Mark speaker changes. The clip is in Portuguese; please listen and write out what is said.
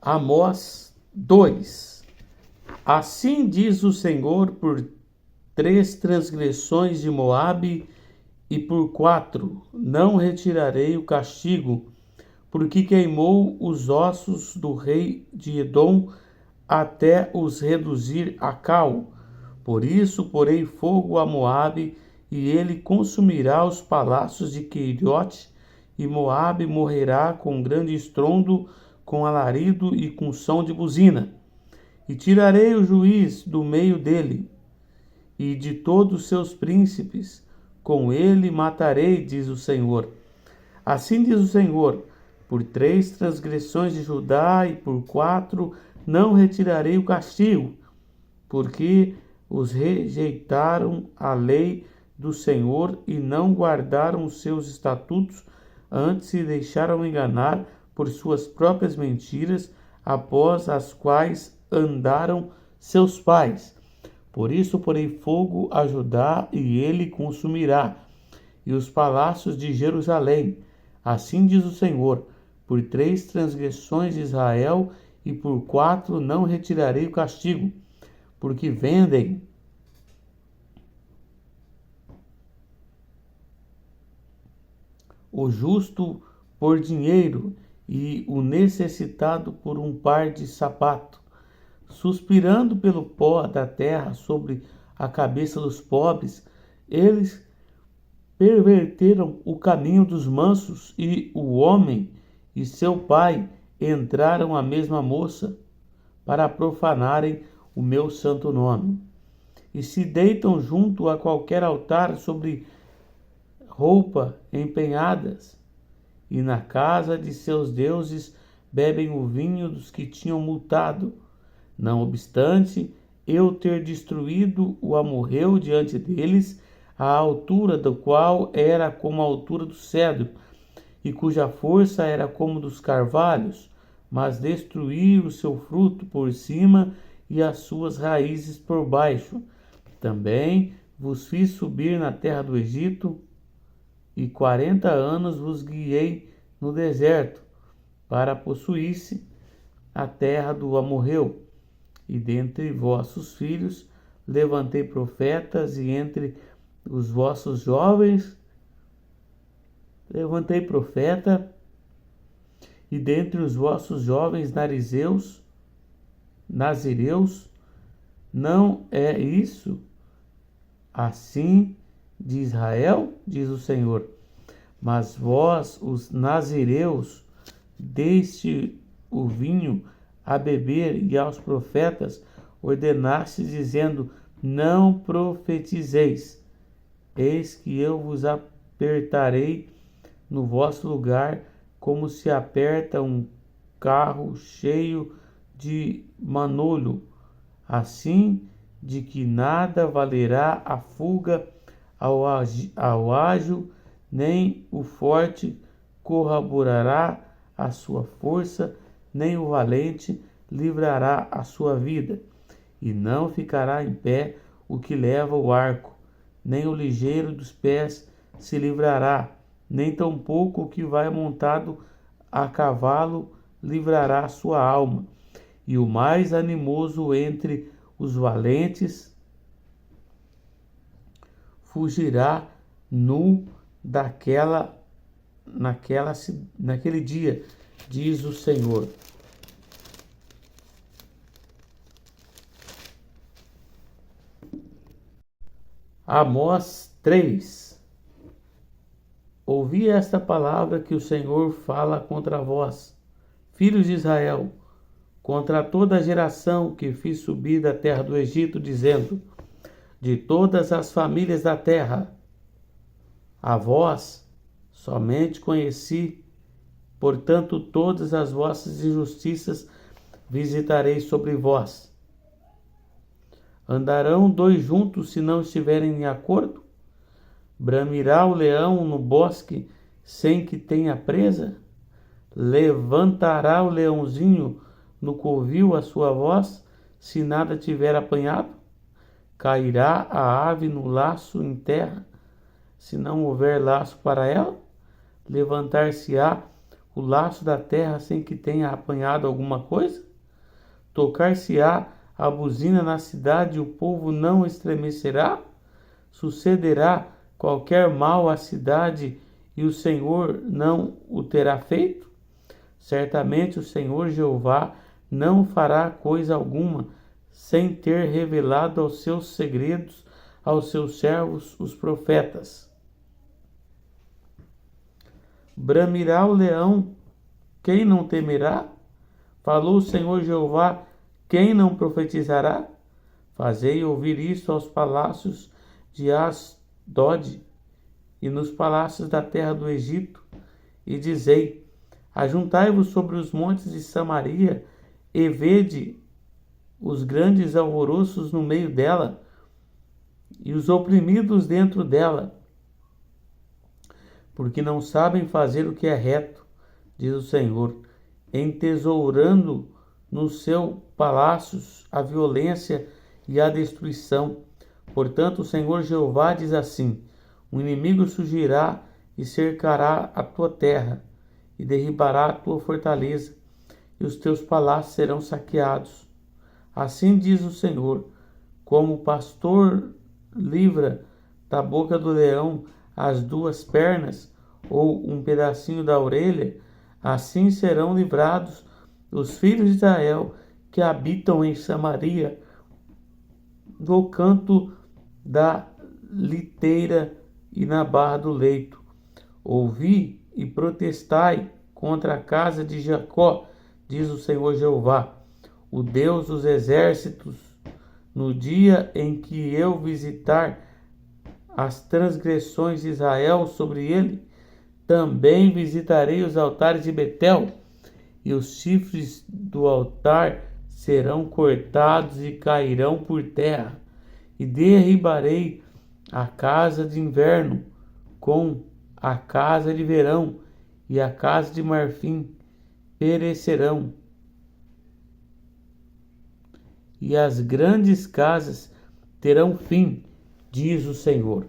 Speaker 1: Amós 2. Assim diz o Senhor: por 3 transgressões de Moabe e por 4 não retirarei o castigo, porque queimou os ossos do rei de Edom até os reduzir a cal. Por isso porei fogo a Moabe, e ele consumirá os palácios de Queiriote, e Moabe morrerá com grande estrondo, com alarido e com som de buzina. E tirarei o juiz do meio dele, e de todos os seus príncipes, com ele matarei, diz o Senhor. Assim diz o Senhor: por 3 transgressões de Judá e por 4 não retirarei o castigo, porque os rejeitaram a lei do Senhor e não guardaram os seus estatutos, antes se deixaram enganar por suas próprias mentiras, após as quais andaram seus pais. Por isso porei fogo a Judá, e ele consumirá, e os palácios de Jerusalém. Assim diz o Senhor: por 3 transgressões de Israel e por 4 não retirarei o castigo, porque vendem o justo por dinheiro e o necessitado por um par de sapato, suspirando pelo pó da terra sobre a cabeça dos pobres. Eles perverteram o caminho dos mansos, e o homem e seu pai entraram a mesma moça para profanarem o meu santo nome. E se deitam junto a qualquer altar sobre roupa empenhadas, e na casa de seus deuses bebem o vinho dos que tinham multado. Não obstante eu ter destruído o amorreu diante deles, a altura do qual era como a altura do cedro, e cuja força era como dos carvalhos, mas destruí o seu fruto por cima e as suas raízes por baixo. Também vos fiz subir na terra do Egito, e 40 anos vos guiei no deserto, para possuísse a terra do amorreu. E dentre vossos filhos levantei profetas, e entre os vossos jovens levantei profeta, e dentre os vossos jovens nazireus. Não é isso assim de Israel, diz o Senhor. Mas vós, os nazireus, deste o vinho a beber, e aos profetas ordenastes, dizendo: não profetizeis. Eis que eu vos apertarei no vosso lugar, como se aperta um carro cheio de manolho, assim de que nada valerá a fuga ao ágil, nem o forte corroborará a sua força, nem o valente livrará a sua vida. E não ficará em pé o que leva o arco, nem o ligeiro dos pés se livrará, nem tampouco o que vai montado a cavalo livrará a sua alma. E o mais animoso entre os valentes fugirá nu naquele dia, diz o Senhor. Amós 3. Ouvi esta palavra que o Senhor fala contra vós, filhos de Israel, contra toda a geração que fiz subir da terra do Egito, dizendo: de todas as famílias da terra, a vós somente conheci, portanto todas as vossas injustiças visitarei sobre vós. Andarão 2 juntos se não estiverem em acordo? Bramirá o leão no bosque sem que tenha presa? Levantará o leãozinho no covil a sua voz, se nada tiver apanhado? Cairá a ave no laço em terra, se não houver laço para ela? Levantar-se-á o laço da terra sem que tenha apanhado alguma coisa? Tocar-se-á a buzina na cidade e o povo não estremecerá? Sucederá qualquer mal à cidade e o Senhor não o terá feito? Certamente o Senhor Jeová não fará coisa alguma sem ter revelado aos seus segredos aos seus servos os profetas. Bramirá o leão, quem não temerá? Falou o Senhor Jeová, quem não profetizará? Fazei ouvir isso aos palácios de Asdod e nos palácios da terra do Egito, e dizei: ajuntai-vos sobre os montes de Samaria, e vede os grandes alvoroços no meio dela, e os oprimidos dentro dela, porque não sabem fazer o que é reto, diz o Senhor, entesourando nos seus palácios a violência e a destruição. Portanto, o Senhor Jeová diz assim: o inimigo surgirá e cercará a tua terra, e derribará a tua fortaleza, e os teus palácios serão saqueados. Assim diz o Senhor: como o pastor livra da boca do leão as duas pernas, ou um pedacinho da orelha, assim serão livrados os filhos de Israel que habitam em Samaria, no canto da liteira e na barra do leito. Ouvi e protestai contra a casa de Jacó, diz o Senhor Jeová, o Deus dos exércitos, no dia em que eu visitar as transgressões de Israel sobre ele, também visitarei os altares de Betel, e os chifres do altar serão cortados e cairão por terra, e derribarei a casa de inverno com a casa de verão, e a casa de marfim perecerão, e as grandes casas terão fim, diz o Senhor.